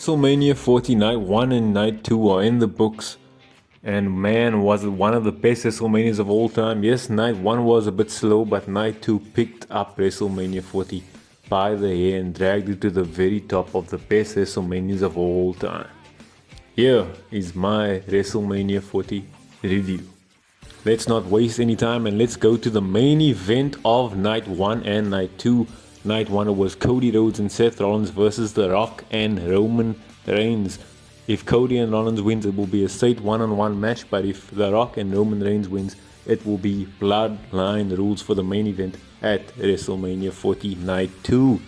WrestleMania 40 Night 1 and Night 2 are in the books. And man, was it one of the best WrestleManias of all time. Yes, Night 1 was a bit slow, but Night 2 picked up WrestleMania 40 by the hair and dragged it to the very top of the best WrestleManias of all time. Here is my WrestleMania 40 review. Let's not waste any time and let's go to the main event of Night 1 and Night 2. Night 1 was Cody Rhodes and Seth Rollins versus The Rock and Roman Reigns. If Cody and Rollins wins, it will be a straight one-on-one match, but if The Rock and Roman Reigns wins, it will be bloodline rules for the main event at WrestleMania 40 Night 2.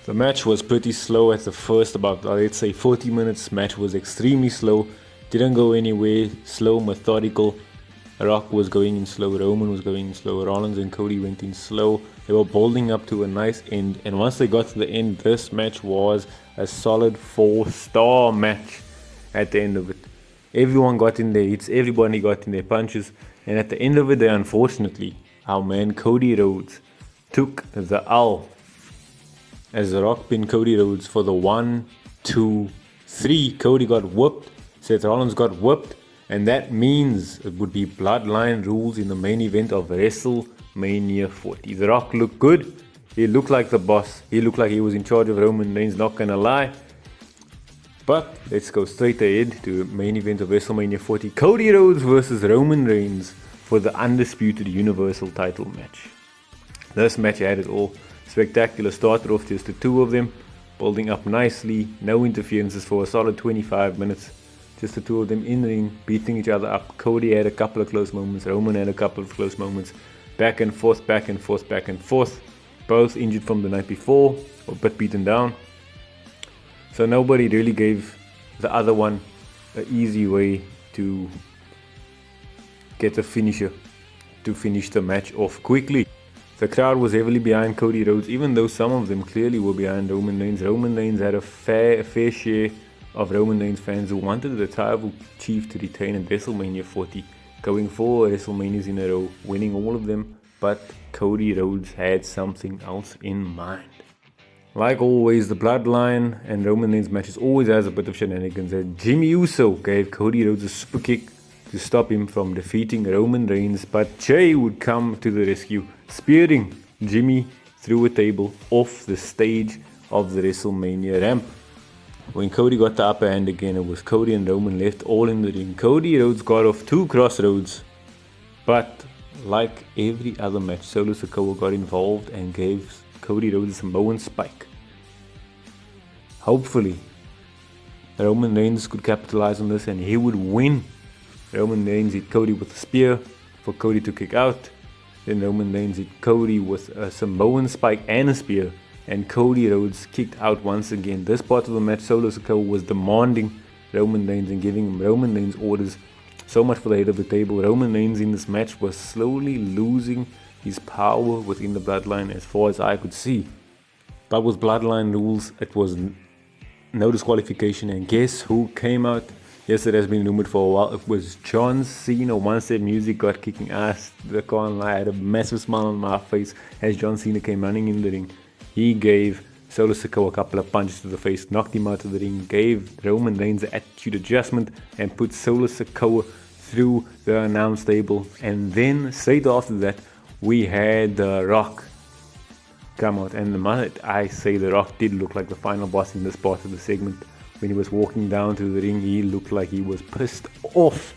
The match was pretty slow at the first, about let's say 40 minutes. Match was extremely slow, didn't go anywhere, slow, methodical. Rock was going in slow, Roman was going in slow, Rollins and Cody went in slow. They were building up to a nice end, and once they got to the end, this match was a solid 4-star match at the end of it. Everyone got in their hits, everybody got in their punches, and at the end of it, unfortunately, our man Cody Rhodes took the L as The Rock pinned Cody Rhodes for the 1, 2, 3. Cody got whooped, Seth Rollins got whooped, and that means it would be bloodline rules in the main event of WrestleMania 40. The Rock looked good. He looked like the boss. He looked like he was in charge of Roman Reigns, not gonna lie. But let's go straight ahead to the main event of WrestleMania 40. Cody Rhodes versus Roman Reigns for the undisputed Universal title match. This match had it all. Spectacular. Started off just the two of them, building up nicely. No interferences for a solid 25 minutes. Just the two of them in the ring, beating each other up. Cody had a couple of close moments. Roman had a couple of close moments. Back and forth, back and forth, back and forth. Both injured from the night before, or a bit beaten down. So nobody really gave the other one an easy way to get a finisher, to finish the match off quickly. The crowd was heavily behind Cody Rhodes, even though some of them clearly were behind Roman Reigns. Roman Reigns had a fair share of Roman Reigns fans who wanted the tribal chief to retain at WrestleMania 40, going 4 WrestleManias in a row, winning all of them, but Cody Rhodes had something else in mind. Like always, the Bloodline and Roman Reigns matches always has a bit of shenanigans. Jimmy Uso gave Cody Rhodes a super kick to stop him from defeating Roman Reigns, but Jey would come to the rescue, spearing Jimmy through a table off the stage of the WrestleMania ramp. When Cody got the upper hand again, it was Cody and Roman left all in the ring. Cody Rhodes got off 2 crossroads, but like every other match, Solo Sikoa got involved and gave Cody Rhodes a Samoan spike. Hopefully, Roman Reigns could capitalize on this and he would win. Roman Reigns hit Cody with a spear for Cody to kick out. Then Roman Reigns hit Cody with a Samoan spike and a spear, and Cody Rhodes kicked out once again. This part of the match, Solo Sikoa was demanding Roman Reigns and giving him Roman Reigns orders. So much for the head of the table. Roman Reigns in this match was slowly losing his power within the Bloodline as far as I could see. But with Bloodline rules, it was no disqualification. And guess who came out? Yes, it has been rumored for a while. It was John Cena. Once that music got kicking ass, I can't lie, I had a massive smile on my face as John Cena came running in the ring. He gave Solo Sikoa a couple of punches to the face, knocked him out of the ring, gave Roman Reigns an attitude adjustment, and put Solo Sikoa through the announce table. And then straight after that, we had The Rock come out. And the moment I say The Rock did look like the final boss in this part of the segment. When he was walking down to the ring, he looked like he was pissed off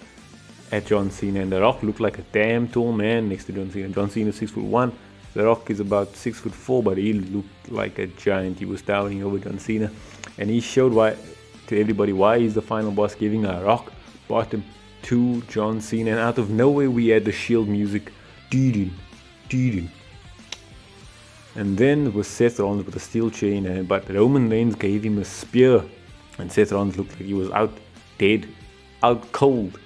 at John Cena. And The Rock looked like a damn tall man next to John Cena. John Cena is 6'1". The Rock is about 6'4", but he looked like a giant. He was towering over John Cena. And he showed to everybody why he's the final boss, giving a rock bottom to John Cena. And out of nowhere, we had the Shield music. Dee-dee. And then it was Seth Rollins with a steel chain, but Roman Reigns gave him a spear, and Seth Rollins looked like he was out dead, out cold.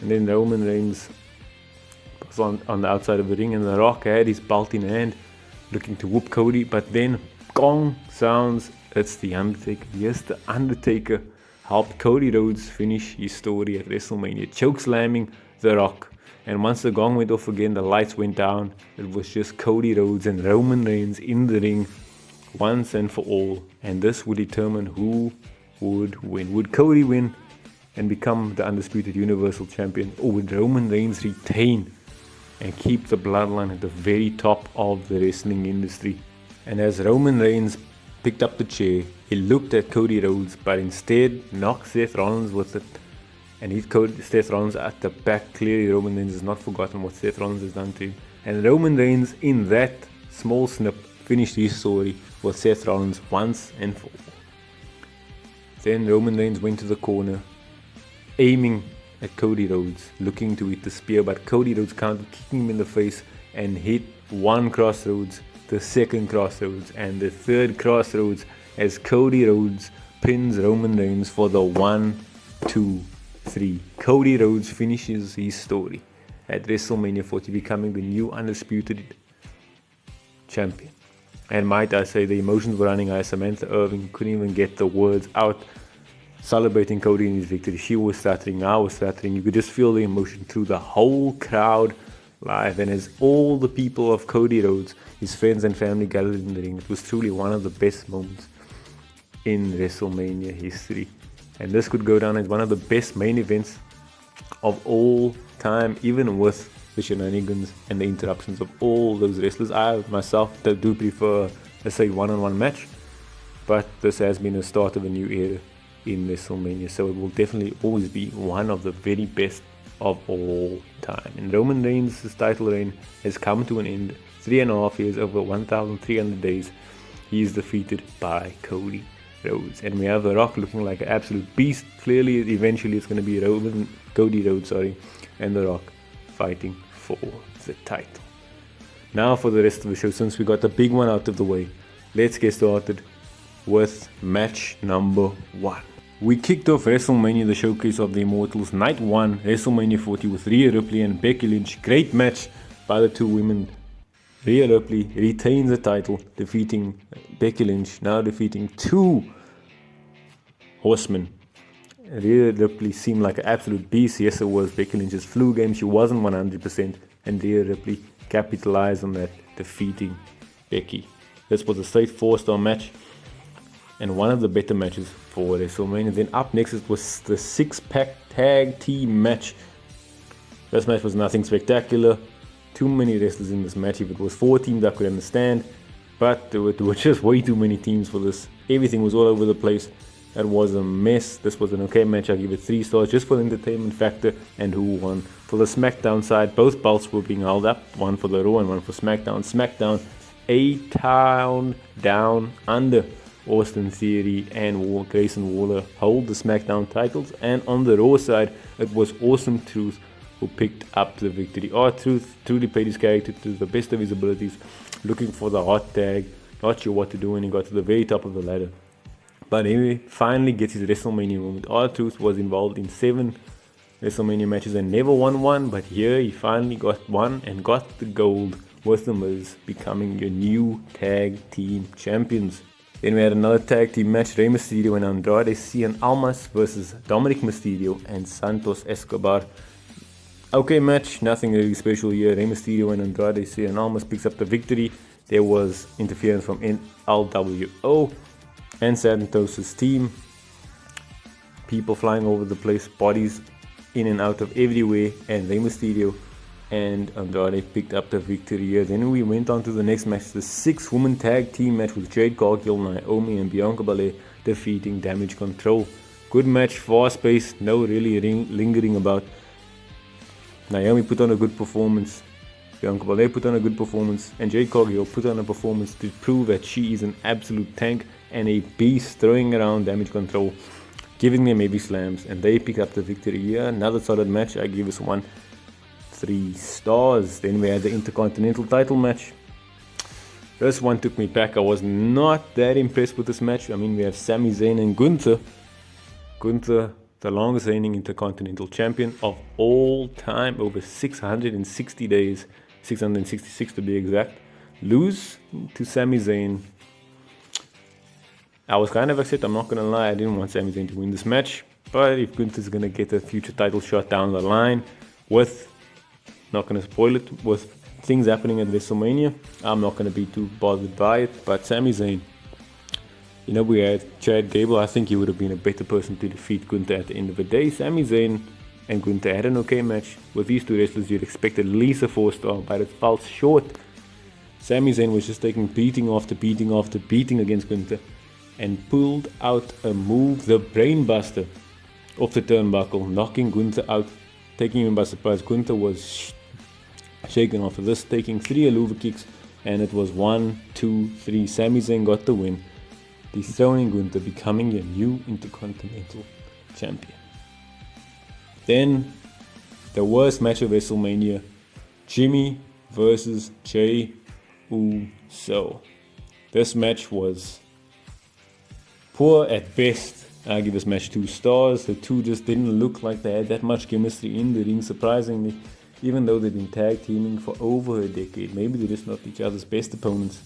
And then Roman Reigns was on the outside of the ring, and The Rock had his belt in hand, looking to whoop Cody, but then gong sounds, it's The Undertaker. Yes, The Undertaker helped Cody Rhodes finish his story at WrestleMania, chokeslamming The Rock. And once the gong went off again, the lights went down. It was just Cody Rhodes and Roman Reigns in the ring once and for all. And this would determine who would win? Would Cody win and become the undisputed Universal Champion, or would Roman Reigns retain and keep the bloodline at the very top of the wrestling industry? And as Roman Reigns picked up the chair, he looked at Cody Rhodes, but instead knocked Seth Rollins with it and hit Seth Rollins at the back. Clearly Roman Reigns has not forgotten what Seth Rollins has done to him, and Roman Reigns, in that small snip, finished his story with Seth Rollins once and for all. Then Roman Reigns went to the corner, aiming at Cody Rhodes, looking to hit the spear, but Cody Rhodes countered, kicking him in the face, and hit one crossroads, the second crossroads, and the third crossroads, as Cody Rhodes pins Roman Reigns for the 1, 2, 3. Cody Rhodes finishes his story at WrestleMania 40, becoming the new undisputed champion. And might I say, the emotions were running high. Samantha Irving couldn't even get the words out, celebrating Cody in his victory. She was stuttering, I was stuttering. You could just feel the emotion through the whole crowd live. And as all the people of Cody Rhodes, his friends and family, gathered in the ring, it was truly one of the best moments in WrestleMania history. And this could go down as one of the best main events of all time, even with the shenanigans and the interruptions of all those wrestlers. I myself do prefer, let's say, one-on-one match, but this has been the start of a new era in WrestleMania, so it will definitely always be one of the very best of all time. And Roman Reigns' title reign has come to an end. 3.5 years, over 1,300 days, he is defeated by Cody Rhodes. And we have The Rock looking like an absolute beast. Clearly, eventually it's going to be Cody Rhodes, and The Rock fighting for the title. Now for the rest of the show, since we got the big one out of the way, let's get started with match number 1. We kicked off WrestleMania, the showcase of the Immortals, Night 1, WrestleMania 40, with Rhea Ripley and Becky Lynch. Great match by the two women. Rhea Ripley retains the title, defeating Becky Lynch, now defeating two horsemen. Rhea Ripley seemed like an absolute beast. Yes, it was Becky Lynch's flu game. She wasn't 100%, and Rhea Ripley capitalized on that, defeating Becky. This was a straight 4-star match, and one of the better matches for WrestleMania. Then up next, it was the 6-pack tag team match. This match was nothing spectacular. Too many wrestlers in this match. If it was 4 teams, I could understand, but there were just way too many teams for this. Everything was all over the place. It was a mess. This was an okay match. I give it 3 stars just for the entertainment factor and who won. For the SmackDown side, both belts were being held up, one for the Raw and one for SmackDown. SmackDown, A-Town Down Under, Austin Theory and Grayson Waller hold the SmackDown titles, and on the Raw side, it was Awesome Truth who picked up the victory. R-Truth truly played his character to the best of his abilities, looking for the hot tag, not sure what to do, and he got to the very top of the ladder. But he finally gets his WrestleMania moment. R-Truth was involved in 7 WrestleMania matches and never won one, but here he finally got one and got the gold with The Miz, becoming your new tag team champions. Then we had another tag team match, Rey Mysterio and Andrade Cien Almas versus Dominic Mysterio and Santos Escobar. Okay match, nothing really special here. Rey Mysterio and Andrade Cien Almas picks up the victory. There was interference from LWO and Santos' team. People flying over the place, bodies in and out of everywhere, and Rey Mysterio and Andrade picked up the victory here. Then we went on to the next match, the 6-woman tag team match with Jade Cargill, Naomi and Bianca Belair defeating Damage Control. Good match, fast-paced, no really lingering about. Naomi put on a good performance, Bianca Belair put on a good performance, and Jade Cargill put on a performance to prove that she is an absolute tank and a beast, throwing around Damage Control, giving them heavy slams, and they pick up the victory here. Another solid match. I give this one 3 stars. Then we had the Intercontinental title match. This one took me back. I was not that impressed with this match. I mean, we have Sami Zayn and Gunther. Gunther, the longest reigning Intercontinental champion of all time, over 660 days, 666 to be exact, lose to Sami Zayn. I was kind of upset, I'm not going to lie. I didn't want Sami Zayn to win this match, but if Gunther's going to get a future title shot down the line with, not going to spoil it, with things happening at WrestleMania, I'm not going to be too bothered by it. But Sami Zayn You know, we had Chad Gable. I think he would have been a better person to defeat Gunther at the end of the day. Sami Zayn and Gunther had an okay match. With these two wrestlers, you'd expect at least a 4-star, but it fell short. Sami Zayn was just taking beating after beating after beating against Gunther and pulled out a move, the Brainbuster, off the turnbuckle, knocking Gunther out, taking him by surprise. Gunther was shaken after this, taking 3 Aluva kicks, and it was 1, 2, 3. Sami Zayn got the win, dethroning Gunther, becoming the new Intercontinental Champion. Then, the worst match of WrestleMania, Jimmy versus Jey Uso. This match was poor at best. I give this match 2 stars. The two just didn't look like they had that much chemistry in the ring, surprisingly, even though they've been tag teaming for over a decade. Maybe they're just not each other's best opponents.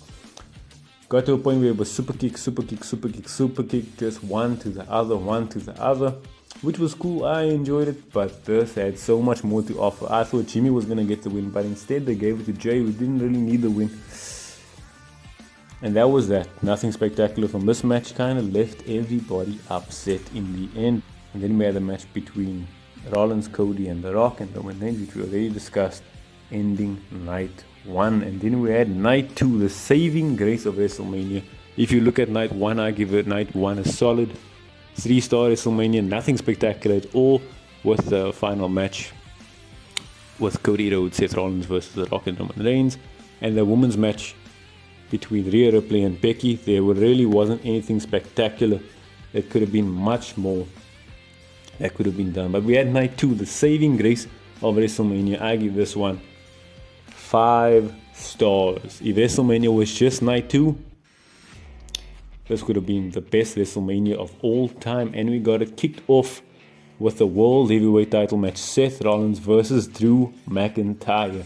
Got to a point where it was super kick, super kick, super kick, super kick, just one to the other, which was cool. I enjoyed it, but this had so much more to offer. I thought Jimmy was going to get the win, but instead they gave it to Jey, who didn't really need the win. And that was that. Nothing spectacular from this match. Kind of left everybody upset in the end. And then we had a match between Rollins, Cody, and The Rock and Roman Reigns, which we already discussed, ending night 1. And then we had night 2, the saving grace of WrestleMania. If you look at night 1, I give it night 1 a solid 3-star WrestleMania. Nothing spectacular at all, with the final match with Cody Rhodes, Seth Rollins versus The Rock and Roman Reigns. And the women's match between Rhea, Ripley, and Becky, there really wasn't anything spectacular. There could have been much more that could have been done. But we had night 2, the saving grace of WrestleMania. I give this one 5 stars. If WrestleMania was just night 2, this could have been the best WrestleMania of all time. And we got it kicked off with the World Heavyweight title match, Seth Rollins versus Drew McIntyre.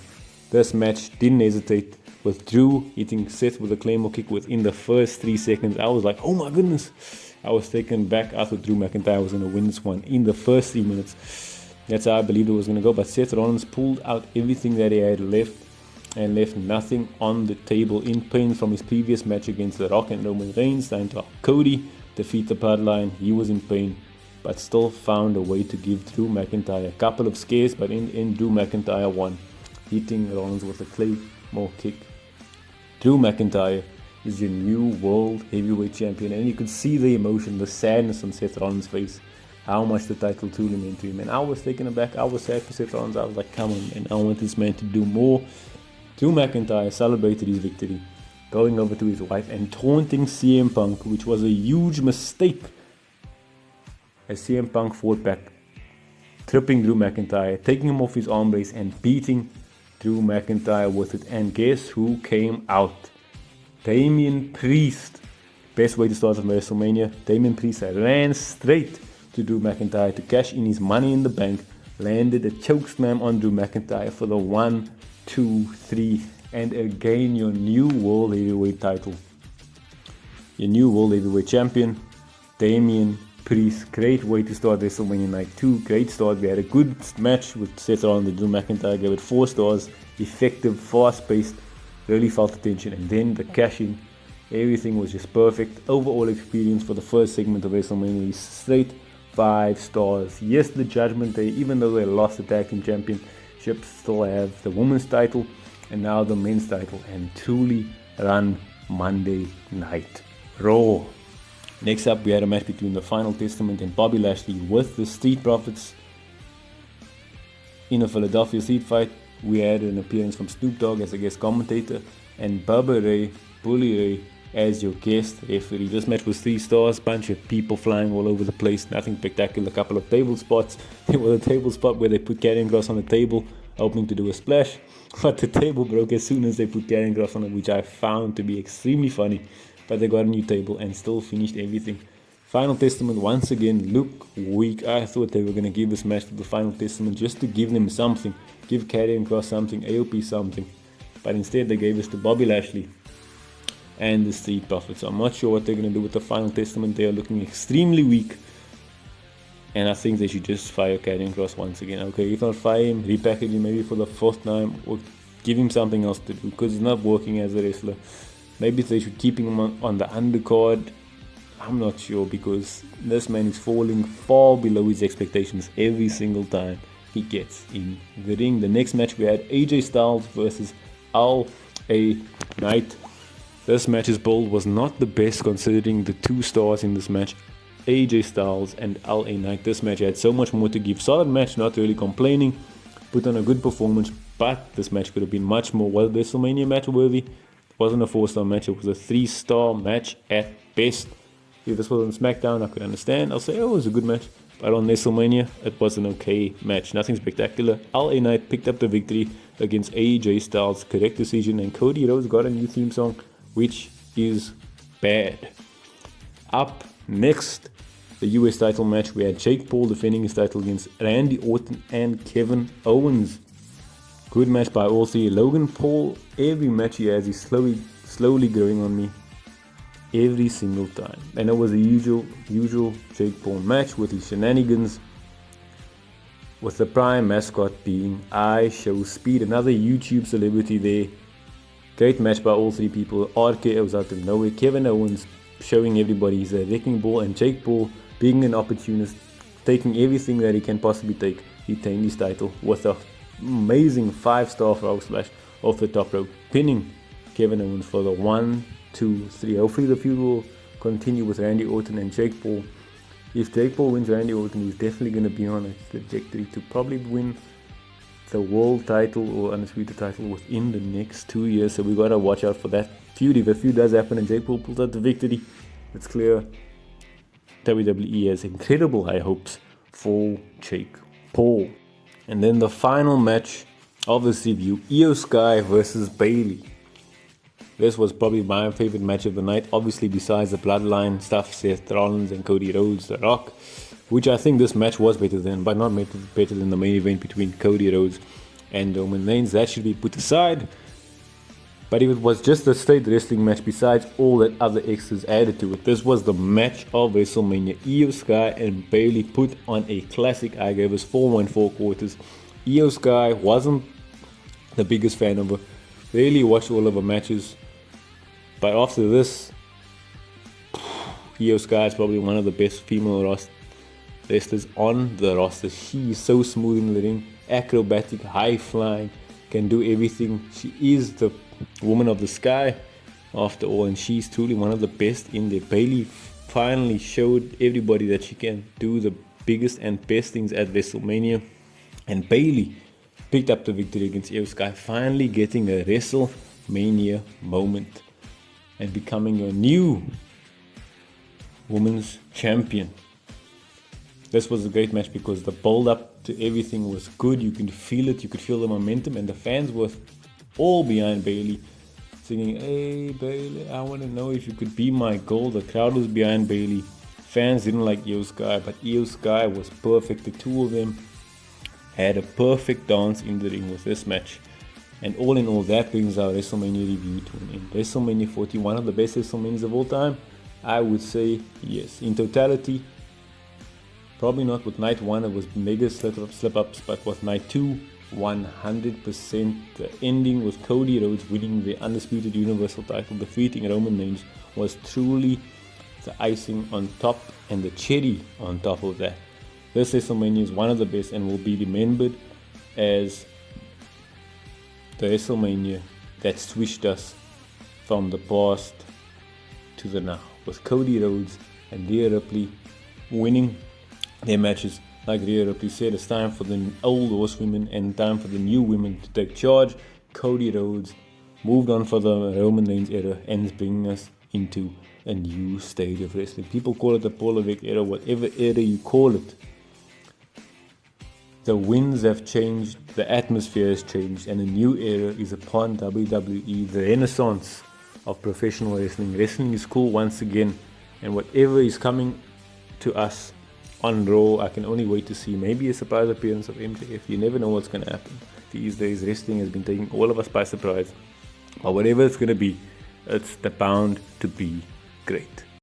This match didn't hesitate, with Drew hitting Seth with a Claymore kick within the first 3 seconds. I was like, oh my goodness. I was taken back. I thought Drew McIntyre was going to win this one in the first 3 minutes. That's how I believed it was going to go. But Seth Rollins pulled out everything that he had left and left nothing on the table. In pain from his previous match against The Rock and Roman Reigns, trying to help Cody defeat the bloodline. He was in pain, but still found a way to give Drew McIntyre a couple of scares. But in the end, Drew McIntyre won, hitting Rollins with a Claymore kick. Drew McIntyre is your new World Heavyweight Champion, and you could see the emotion, the sadness on Seth Rollins' face, how much the title truly meant to him. And I was taken aback. I was sad for Seth Rollins. I was like, come on, man, I want this man to do more. Drew McIntyre celebrated his victory, going over to his wife and taunting CM Punk, which was a huge mistake, as CM Punk fought back, tripping Drew McIntyre, taking him off his arm brace and beating Drew McIntyre with it. And guess who came out? Damian Priest. Best way to start off WrestleMania. Damian Priest ran straight to Drew McIntyre to cash in his Money in the Bank, landed a chokeslam on Drew McIntyre for the 1, 2, 3, and again your new World Heavyweight title. Your new World Heavyweight Champion, Damian Priest. Great way to start WrestleMania Night 2. Great start. We had a good match with Seth Rollins and Drew McIntyre. Gave it 4 stars. Effective, fast-paced. Really felt the tension. And then the cash-in. Everything was just perfect. Overall experience for the first segment of WrestleMania is straight 5 stars. Yes, the Judgment Day, even though they lost the Tag Team Championship, still have the Women's title and now the Men's title, and truly run Monday Night Raw. Next up, we had a match between the Final Testament and Bobby Lashley with the Street Profits in a Philadelphia street fight. We had an appearance from Snoop Dogg as a guest commentator and Bubba Ray, Bully Ray, as your guest referee. This match was 3 stars, bunch of people flying all over the place, nothing spectacular, a couple of table spots. There was a table spot where they put Karrion Kross on the table, hoping to do a splash, but the table broke as soon as they put Karrion Kross on it, which I found to be extremely funny. But they got a new table and still finished everything. Final Testament once again look weak. I thought they were going to give this match to the Final Testament just to give them something, give Karrion Kross something, AOP something, but instead they gave us to Bobby Lashley and the Street Profits. I'm not sure what they're going to do with the Final Testament. They are looking extremely weak, and I think they should just fire Karrion Kross once again. Okay, if not fire him, repackage him maybe for the 4th time, or give him something else to do, because he's not working as a wrestler. Maybe they should keep him on the undercard I'm not sure, because this man is falling far below his expectations every single time he gets in the ring. The next match we had AJ Styles versus LA Knight. This match's build was not the best, considering the two stars in this match, AJ Styles and LA Knight. This match had so much more to give. Solid match, not really complaining. Put on a good performance, but this match could have been much more WrestleMania match worthy. It wasn't a 4-star match, it was a 3-star match at best. If this was on SmackDown, I could understand. I'll say, oh, it was a good match. But on WrestleMania, it was an okay match. Nothing spectacular. LA Knight picked up the victory against AJ Styles. Correct decision. And Cody Rhodes got a new theme song, which is bad. Up next, the US title match. We had Jake Paul defending his title against Randy Orton and Kevin Owens. Good match by all three. Logan Paul, every match he has, he's slowly growing on me. Every single time. And it was the usual Jake Paul match with his shenanigans, with the prime mascot being I Show Speed, another YouTube celebrity there. Great match by all three people. RKO was out of nowhere. Kevin Owens showing everybody he's a wrecking ball, and Jake Paul being an opportunist, taking everything that he can possibly take. He retained his title with an amazing 5-star frog splash off the top rope, pinning Kevin Owens for the 1, 2, 3. Hopefully the feud will continue with Randy Orton and Jake Paul. If Jake Paul wins Randy Orton, he's definitely going to be on a trajectory to probably win the world title or undisputed title within the next 2 years. So we got to watch out for that feud. If the feud does happen and Jake Paul pulls out the victory, it's clear WWE has incredible high hopes for Jake Paul. And then the final match of this review, Io Sky versus Bayley. This was probably my favorite match of the night, obviously besides the Bloodline stuff, Seth Rollins and Cody Rhodes, The Rock, which I think this match was better than, but not better than the main event between Cody Rhodes and Roman Reigns. That should be put aside. But if it was just a straight wrestling match besides all that other extras added to it, this was the match of WrestleMania. Io Sky and Bayley put on a classic. I gave us 4 1/4 quarters. Io Sky wasn't the biggest fan of her. Rarely watched all of her matches. But after this, Io Sky is probably one of the best female wrestlers on the roster. She is so smooth in the ring, acrobatic, high flying, can do everything. She is the woman of the sky after all, and she's truly one of the best in there. Bayley finally showed everybody that she can do the biggest and best things at WrestleMania, and Bayley picked up the victory against Io Sky, finally getting a WrestleMania moment and becoming a new women's champion. This was a great match because the build up to everything was good. You could feel it, you could feel the momentum, and the fans were all behind Bayley, singing, "Hey Bayley, I want to know if you could be my goal." The crowd was behind Bayley. Fans didn't like Io Sky, but Io Sky was perfect. The two of them had a perfect dance in the ring with this match. And all in all, that brings our WrestleMania review to an end. WrestleMania 40, one of the best WrestleManias of all time? I would say yes. In totality, probably not with night 1, it was mega slip-ups, but with night 2, 100%. The ending with Cody Rhodes winning the undisputed universal title, defeating Roman Reigns, was truly the icing on top and the cherry on top of that. This WrestleMania is one of the best and will be remembered as the WrestleMania that switched us from the past to the now, with Cody Rhodes and Rhea Ripley winning their matches. Like Rhea Ripley said, it's time for the old horsewomen and time for the new women to take charge. Cody Rhodes moved on for the Roman Reigns era and is bringing us into a new stage of wrestling. People call it the Paul Levesque era, whatever era you call it. The winds have changed, the atmosphere has changed, and a new era is upon WWE, the renaissance of professional wrestling. Wrestling is cool once again, and whatever is coming to us on Raw, I can only wait to see. Maybe a surprise appearance of MJF. You never know what's going to happen. These days, wrestling has been taking all of us by surprise. But whatever it's going to be, it's bound to be great.